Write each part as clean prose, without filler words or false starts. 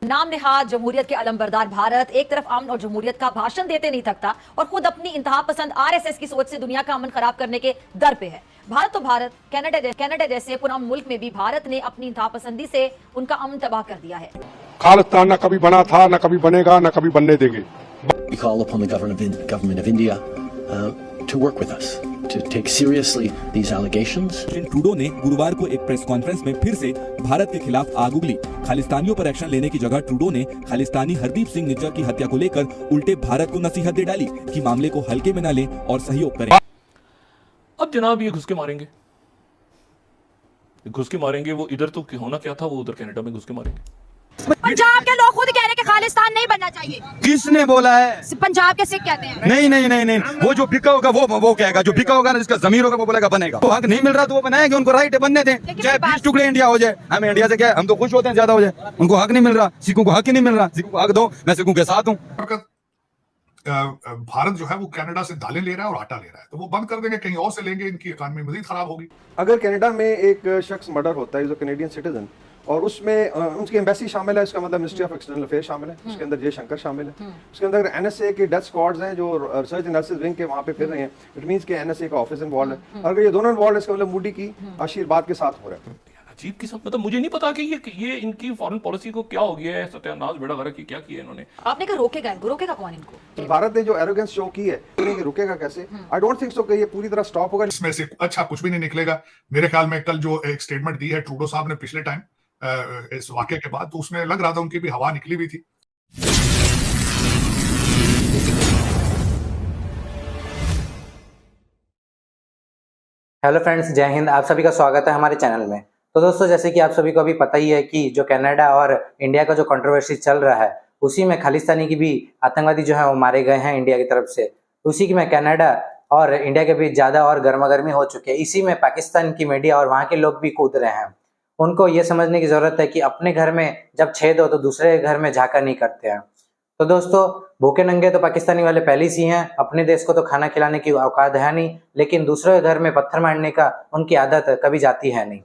नाम नेहाद जमहूरियत के अलमबरदार भारत एक तरफ अमन और जमहूरियत का भाषण देते नहीं थकता और खुद अपनी इंतहा पसंद आरएसएस की सोच से दुनिया का अमन खराब करने के दर पे है। भारत तो भारत, कनाडा जैसे पुरअमन मुल्क में भी भारत ने अपनी इंतहा पसंदी से उनका अमन तबाह कर दिया है। खालिस्तान न कभी बना था, न कभी बनेगा, न कभी बनने देंगे। We call upon the government of India to work with us, to take seriously these allegations. Trudeau ने गुरुवार को एक प्रेस कॉन्फ्रेंस में फिर से भारत के खिलाफ आग उगली। खालिस्तानियों पर एक्शन लेने की जगह ट्रूडो ने खालिस्तानी हरदीप सिंह निज्जर की हत्या को लेकर उल्टे भारत को नसीहत दे डाली कि मामले को हल्के में न लें और सहयोग करें। अब जनाब ये घुस के मारेंगे, वो इधर तो होना क्या था, वो उधर कनाडा में घुस के मारेंगे। पंजाब के लोग खुद कह रहे हैं कि खालिस्तान नहीं बनना चाहिए। किसने बोला है? पंजाब के सिख कहते हैं। नहीं, वो जो बिका होगा वो कहेगा, जो बिका होगा ना, जिसका जमीर होगा वो बोलेगा बनेगा। तो हक नहीं मिल रहा तो वो बनाएंगे, उनको राइट है, बनने दें। चाहे 20 टुकड़े इंडिया हो जाए, हमें इंडिया से क्या है, हम तो खुश होते हैं ज्यादा हो जाए। उनको हक नहीं मिल रहा, सिखों को हक ही नहीं मिल रहा। सिखों को हक दो, मैं सिखों के साथ हूँ। भारत जो है वो कनाडा से दालें ले रहा है और आटा ले रहा है, तो वो बंद कर देंगे, कहीं और से लेंगे, इनकी इकॉनमी मजीद खराब होगी। अगर कनाडा में एक शख्स मर्डर होता है, जो कनेडियन सिटीजन, और उसमें उनकी एम्बेसी शामिल है, इसका मतलब मिनिस्ट्री ऑफ एक्सटर्नल अफेयर शामिल है, उसके अंदर जयशंकर शामिल है, उसके अंदर एनएसए के डेथ स्क्वाड्स हैं जो रिसर्च एनालिसिस विंग के वहाँ पे फिर रहे हैं। इट मींस के एनएसए का ऑफिस इन्वॉल्व है। अगर ये दोनों इन्वॉल्व है, इसका मतलब मूडी की आशीर्वाद के साथ हो रहा है। अजीब किस्म, मतलब मुझे नहीं पता कि ये इनकी फॉरेन पॉलिसी को क्या हो गया है, सत्यानाश बेड़ा गर्क की क्या किया इन्होंने। आपने कहा रोकेगा कौन इनको? भारत ने जो एरोगेंस शो की है, रुकेगा कैसे? आई डोंट थिंक सो कि ये पूरी तरह स्टॉप होगा। इसमें से अच्छा कुछ भी नहीं निकलेगा मेरे ख्याल में। कल जो एक स्टेटमेंट दी है ट्रूडो साहब ने पिछले टाइम इस वाकये के बाद, तो उसमें लग रहा था उनकी भी हवा निकली हुई थी। हेलो फ्रेंड्स, जय हिंद। आप सभी का स्वागत है हमारे चैनल में। तो दोस्तों, जैसे कि आप सभी को अभी पता ही है कि जो कनाडा और इंडिया का जो कंट्रोवर्सी चल रहा है, उसी में खालिस्तानी की भी आतंकवादी जो है वो मारे गए हैं इंडिया की तरफ से। उसी की में कनाडा और इंडिया के बीच ज़्यादा और गर्मागर्मी हो चुकी है। इसी में पाकिस्तान की मीडिया और वहाँ के लोग भी कूद रहे हैं। उनको ये समझने की ज़रूरत है कि अपने घर में जब छेद हो तो दूसरे घर में झाँका नहीं करते हैं। तो दोस्तों, भूखे नंगे तो पाकिस्तानी वाले पहले से ही हैं। अपने देश को तो खाना खिलाने की औकात है नहीं, लेकिन दूसरे घर में पत्थर मारने का उनकी आदत कभी जाती है नहीं।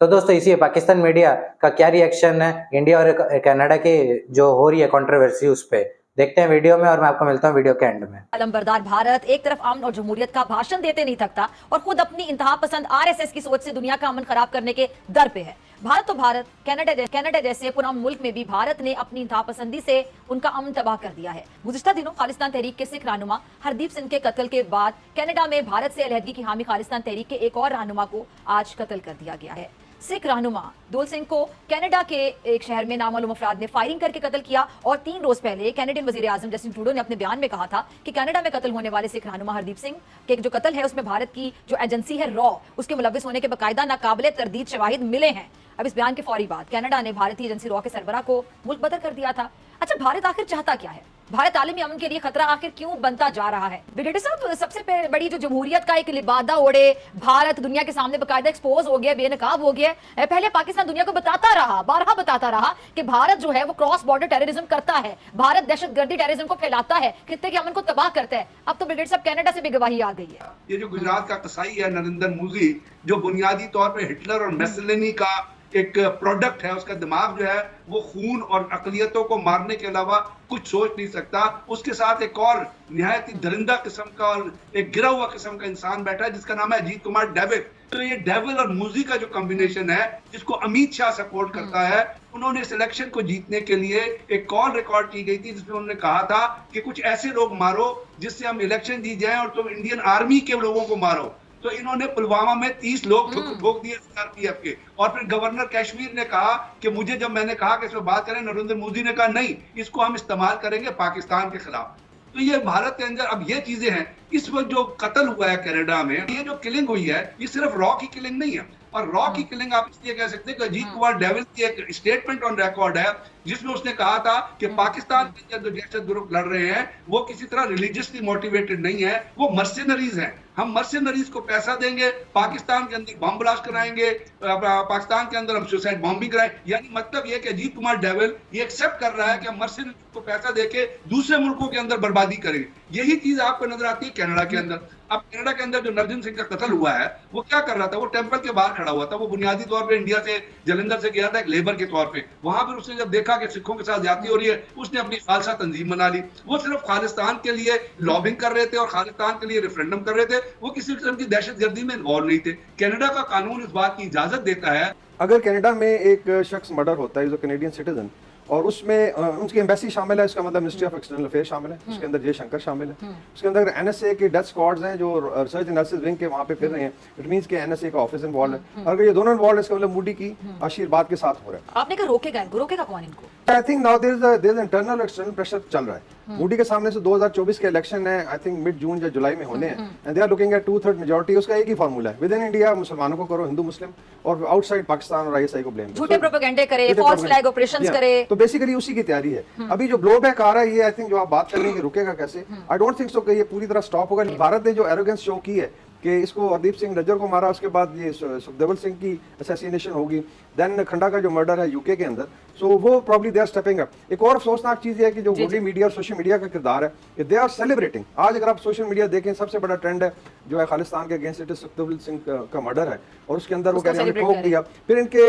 तो दोस्तों, इसी पाकिस्तान मीडिया का क्या रिएक्शन है इंडिया और कनाडा के जो हो रही है कंट्रोवर्सी, उस पर देखते हैं वीडियो में, और मैं आपको मिलता हूं वीडियो के एंड में। अलमबरदार भारत एक तरफ अमन और जमहूरियत का भाषण देते नहीं थकता और खुद अपनी इंतहा पसंद आरएसएस की सोच से दुनिया का अमन खराब करने के दर पे है। भारत तो भारत, कनाडा जैसे पुरअमन मुल्क में भी भारत ने अपनी इंतहा पसंदी से उनका अमन तबाह कर दिया है। गुज़िश्ता दिनों खालिस्तान तहरीक के सिख रहनुमा हरदीप सिंह के कत्ल के बाद कनाडा में भारत से अलहदगी की हामी खालिस्तान तहरीक के एक और रहनुमा को आज कत्ल कर दिया गया है। सिख रहनुमा दोल सिंह को कनाडा के एक शहर में नामालूम अफराद ने फायरिंग करके कत्ल किया और 3 रोज पहले कैनेडियन वजीर आजम जस्टिन ट्रूडो ने अपने बयान में कहा था कि कनाडा में कत्ल होने वाले सिख रहनुमा हरदीप सिंह के जो कत्ल है उसमें भारत की जो एजेंसी है रॉ, उसके मुलविस होने के बाकायदा नाकाबिले तरदीद शवाहिद मिले हैं। अब इस बयान के फौरी बाद कनाडा ने भारतीय एजेंसी रॉ के सरबराह को मुल्क बदर कर दिया था। अच्छा, भारत आखिर चाहता क्या है? भारत आलमी अमन के लिए खतरा आखिर क्यों बनता जा रहा है? ब्रिगेडियर साहब, सबसे बड़ी जो जमहूरियत का एक लिबादा ओढ़े भारत दुनिया के सामने बाकायदा एक्सपोज हो गया, बेनकाब हो गया। पहले पाकिस्तान दुनिया को बारहा बताता रहा कि भारत जो है वो क्रॉस बॉर्डर टेररिज्म करता है, भारत दहशतगर्दी टेररिज्म को फैलाता है, खित्ते के अमन को तबाह करता है। अब तो ब्रिगेडियर साहब कनाडा से भी गवाही आ गई है। ये जो गुजरात का कसाई है नरेंद्र मोदी, जो बुनियादी तौर पर हिटलर और मेसलिनी का एक प्रोडक्ट है, उसका दिमाग जो है वो खून और अकलियतों को मारने के अलावा कुछ सोच नहीं सकता। उसके साथ एक और निहायत ही दरिंदा किस्म का और एक गिरा हुआ किस्म का इंसान बैठा है जिसका नाम है अजीत कुमार डेविल। तो ये डेविल और मूजी का जो कॉम्बिनेशन है, जिसको अमित शाह सपोर्ट करता है, उन्होंने इस इलेक्शन को जीतने के लिए एक कॉल रिकॉर्ड की गई थी जिसमें उन्होंने कहा था कि कुछ ऐसे लोग मारो जिससे हम इलेक्शन जीत जाएं और तुम इंडियन आर्मी के लोगों को मारो। तो इन्होंने पुलवामा में 30 लोग ठोक दिए सीआरपीएफ के। और फिर गवर्नर कश्मीर ने कहा कि मुझे, जब मैंने कहा कि इसमें बात करें, नरेंद्र मोदी ने कहा नहीं, इसको हम इस्तेमाल करेंगे पाकिस्तान के खिलाफ। तो ये भारत के अंदर अब ये चीजें हैं। इस वक्त जो कत्ल हुआ है कनाडा में, ये जो किलिंग हुई है, ये सिर्फ रॉ की किलिंग नहीं है। और रॉ की किलिंग आप इसलिए कह सकते हैं कि अजीत कुमार डेविल की एक स्टेटमेंट ऑन रिकॉर्ड है जिसमें उसने कहा था कि पाकिस्तान के अंदर जो दहशत ग्रुप लड़ रहे हैं वो किसी तरह रिलीजियसली मोटिवेटेड नहीं है, वो मर्सिनरीज हैं। हम मर्सिनरीज को पैसा देंगे, पाकिस्तान के अंदर बम ब्लास्ट कराएंगे, पाकिस्तान के अंदर हम सुसाइड बॉम्बिंग कराएं। यानी मतलब ये कि अजीत कुमार डेविल ये एक्सेप्ट कर रहा है कि हम मर्सिनरीज को पैसा देके दूसरे मुल्कों के अंदर बर्बादी करेंगे। यही चीज आपको नजर आती है कनाडा के अंदर। अब कनाडा के अंदर जो नवजोत सिंह का कत्ल हुआ है, वो क्या कर रहा था? वो टेंपल के बाहर खड़ा हुआ था। वो बुनियादी तौर पे इंडिया से, जलंधर से गया था एक लेबर के तौर पे। वहां पर उसने जब देखा देखा कि सिखों के साथ ज्यादती हो रही है, उसने अपनी खालसा तंजीम बना ली। वो सिर्फ खालिस्तान के लिए लॉबिंग कर रहे थे और खालिस्तान के लिए रेफरेंडम कर रहे थे, वो किसी किस्म की दहशतगर्दी में इन्वॉल्व नहीं थे। कनाडा का कानून इस बात की इजाजत देता है। अगर कनाडा में एक शख्स मर्डर होता है जो कैनेडियन सिटीजन और उसमें उनकी एम्बेसी शामिल है, इसका मतलब मिनिस्ट्री ऑफ एक्सटर्नल अफेयर शामिल है, उसके अंदर जयशंकर शामिल है, उसके अंदर एनएसए के डेथ स्क्वाड्स हैं जो रिसर्च एनालिसिस विंग के वहाँ पे फिर रहे हैं। इट मींस कि एनएसए का ऑफिस इन्वॉल्व है। अगर ये दोनों इन्वॉल्व है, इसका मतलब मूडी की आशीर्वाद के साथ हो रहा है। आपने कहा रोकेगा कौन इनको? I think now there is internal external pressure चल रहा है। मूडी के सामने से 2024 के इलेक्शन है, आई थिंक मिड जून या जुलाई में होने हैं, and they are looking at 2/3 majority. उसका एक ही फार्मूला है, विद इन इंडिया मुसलमानों को करो, हिंदू मुस्लिम, और आउटसाइड पाकिस्तान और आईएसआई को ब्लेम, झूठे प्रोपेगेंडे करे, फॉल्स फ्लैग ऑपरेशंस करे। तो बेसिकली उसी की तैयारी है। अभी जो ब्लोबैक आ रहा है, ये आई थिंक जो आप बात कर रहे हैं कि रुकेगा कैसे, आई डोंट थिंक सो कि ये पूरी तरह स्टॉप होगा। भारत ने जो एरोगेंस शो की है कि इसको हरदीप सिंह नज्जर को मारा, उसके बाद ये सुखदेवल सिंह की असैसिनेशन होगी, देन खंडा का जो मर्डर है यूके के अंदर, सो वो probably they are stepping up. एक और अफसोसनाक चीज है कि जो गोदी मीडिया और सोशल मीडिया का किरदार है कि दे आर सेलिब्रेटिंग। आज अगर आप सोशल मीडिया देखें, सबसे बड़ा ट्रेंड है जो है खालिस्तान के अगेंस्ट इट सुखदेवल सिंह का मर्डर है, और उसके अंदर वो कह रहे हैं ठोक दिया। फिर इनके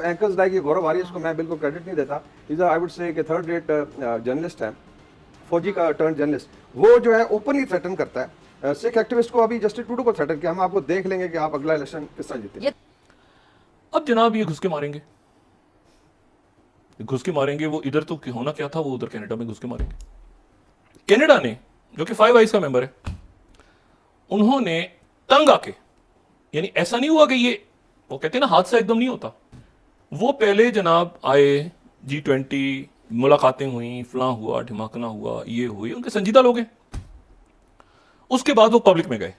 एंकर्स लाइक गौरव आर्य, इसको मैं बिल्कुल क्रेडिट नहीं देता, is I would say third rate journalist है, फौजी का टर्न जर्नलिस्ट, वो जो है ओपनली थ्रेटन करता है सिख एक्टिविस्ट को। अभी जस्टिस टूडू को थ्रेटन किया, हम आपको देख लेंगे कि आप अगला इलेक्शन किस तरह जीते। अब जनाब ये घुस के मारेंगे, वो इधर तो होना क्या था, वो उधर कनाडा में घुस के मारेंगे। कनाडा ने, जो कि फाइव आइज का मेंबर है, उन्होंने तंग आके, यानी ऐसा नहीं हुआ कि ये, वो कहते हैं ना हादसा एकदम नहीं होता, वो पहले जनाब आए, G20 मुलाकातें हुई, फलां हुआ, ढिमाकना हुआ, ये हुई, उनके संजीदा लोग हैं। उसके बाद वो पब्लिक में गए,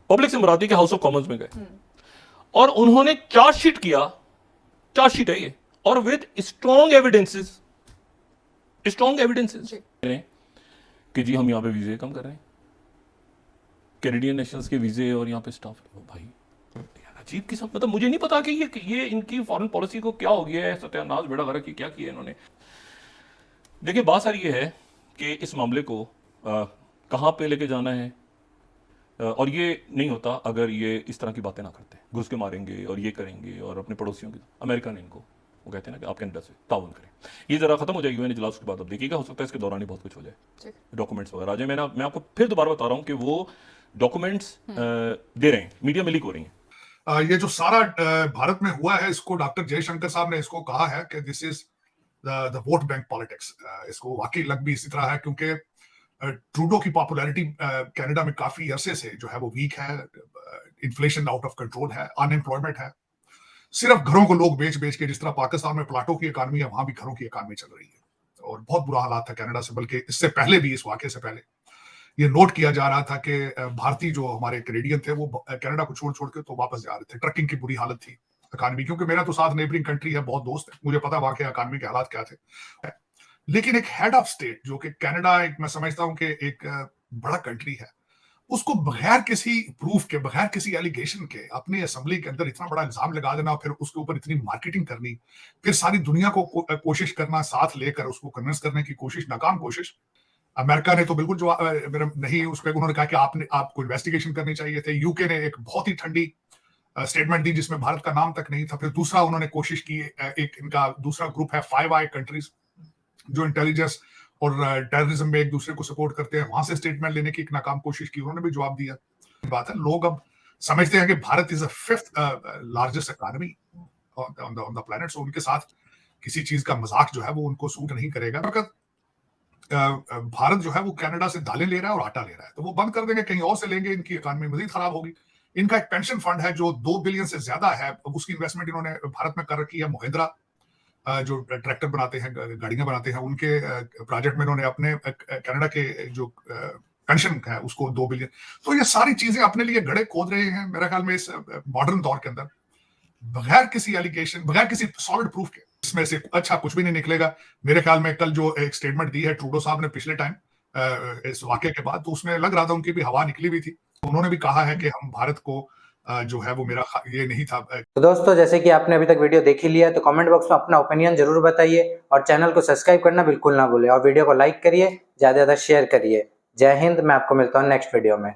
पब्लिक से मुराद के हाउस ऑफ कॉमन्स में गए, और उन्होंने चार्जशीट किया, चार्जशीट है ये, और विद स्ट्रॉन्ग एविडेंसेस कि जी हम यहाँ पे वीजे कम कर रहे हैं, कैनेडियन नेशनल्स के वीजे और यहाँ पे स्टाफ। भाई अजीब किस्म, मतलब मुझे नहीं पता कि ये इनकी फॉरेन पॉलिसी को क्या हो गया है, सत्यानाश बेड़ा गर्क की क्या किया इन्होंने। देखिए बात सारी ये है कि इस मामले को कहाँ पे लेके जाना है, और ये नहीं होता अगर ये इस तरह की बातें ना करते, घुस के मारेंगे और ये करेंगे, और अपने पड़ोसियों की, अमेरिका ने इनको, वो कहते हैं ना कि आप कनाडा से ताउन करें, ये जरा खत्म हो जाएगी यूएन इजलास के बाद। अब देखिएगा, हो सकता है इसके दौरान ही बहुत कुछ हो जाए, डॉक्यूमेंट्स वगैरह आ जाए। मैं आपको फिर दोबारा बता रहा हूँ कि वो डॉक्यूमेंट्स दे रहे हैं, मीडिया में लीक हो रही हैं। ये जो सारा भारत में हुआ है, इसको डॉक्टर जयशंकर साहब ने इसको कहा है कि this is the vote bank politics. इसको वाकई लग भी इसी तरह है, क्योंकि ट्रूडो की पॉपुलैरिटी कनाडा में काफी अरसे से जो है वो वीक है, इन्फ्लेशन आउट ऑफ कंट्रोल है, अनएम्प्लॉयमेंट है, सिर्फ घरों को लोग बेच बेच के, जिस तरह पाकिस्तान में प्लाटों की इकानमी है, वहां भी घरों की इकानमी चल रही है, और बहुत बुरा हालात था कनाडा से। बल्कि इससे पहले भी, इस वाकये से पहले ये नोट किया जा रहा था कि भारतीय जो हमारे कैनेडियन थे वो कनाडा को छोड़ छोड़ के तो वापस जा रहे थे। ट्रकिंग की बुरी हालत थी इकानमी, क्योंकि मेरा तो साथ नेबरिंग कंट्री है, बहुत दोस्त है, मुझे पता वहां के इकानमी के हालात क्या थे। लेकिन एक हेड ऑफ स्टेट जो कि कनाडा, एक मैं समझता हूं कि एक बड़ा कंट्री है, उसको बगैर किसी प्रूफ के, बगैर किसी एलिगेशन के अपनी असेंबली के अंदर इतना बड़ा इल्जाम लगा देना, फिर उसके ऊपर इतनी मार्केटिंग करनी, फिर सारी दुनिया को कोशिश करना, साथ लेकर उसको कन्विंस करने की कोशिश, नाकाम कोशिश। अमेरिका ने तो बिल्कुल जवाब नहीं, उस पर उन्होंने कहा कि आपको इन्वेस्टिगेशन करनी चाहिए थे। यूके ने एक बहुत ही ठंडी स्टेटमेंट दी जिसमें भारत का नाम तक नहीं था। फिर दूसरा उन्होंने कोशिश की, एक इनका दूसरा ग्रुप है फाइव आई कंट्रीज जो इंटेलिजेंस और टेररिज्म में एक दूसरे को सपोर्ट करते हैं, वहां से स्टेटमेंट लेने की एक नाकाम कोशिश की, उन्होंने भी जवाब दिया। बात है, लोग अब समझते हैं कि Bharat is the 5th largest economy on the planet, so उनके साथ किसी चीज का मजाक जो है वो उनको सूट नहीं करेगा। भारत जो है वो कनाडा से दालें ले रहा है और आटा ले रहा है, तो वो बंद कर देंगे, कहीं और से लेंगे, इनकी इकोनॉमी मजीद खराब होगी। इनका एक पेंशन फंड है जो 2 बिलियन से ज्यादा है, उसकी इन्वेस्टमेंट इन्होंने भारत में कर रखी है। महिंद्रा जो ट्रैक्टर बनाते हैं, गाड़ियां बनाते हैं, उनके प्रोजेक्ट में इन्होंने अपने कनाडा के जो पेंशन है उसको 2 बिलियन। तो ये सारी चीजें अपने लिए गड़े खोद रहे हैं मेरे ख्याल में इस मॉडर्न दौर के अंदर, बगैर किसी एलिगेशन, बगैर किसी सॉलिड प्रूफ के। इसमें से अच्छा कुछ भी नहीं निकलेगा मेरे ख्याल में। कल जो एक स्टेटमेंट दी है ट्रूडो साहब ने पिछले टाइम इस वाकये के बाद, तो उसमें लग रहा था उनकी भी हवा निकली हुई थी। उन्होंने भी कहा है कि हम भारत को जो है वो मेरा ये नहीं था। तो दोस्तों, जैसे कि आपने अभी तक वीडियो देख ही लिया, तो कमेंट बॉक्स में अपना ओपिनियन जरूर बताइए, और चैनल को सब्सक्राइब करना बिल्कुल ना भूलें, और वीडियो को लाइक करिए, ज्यादा से ज्यादा शेयर करिए। जय हिंद। मैं आपको मिलता हूँ नेक्स्ट वीडियो में।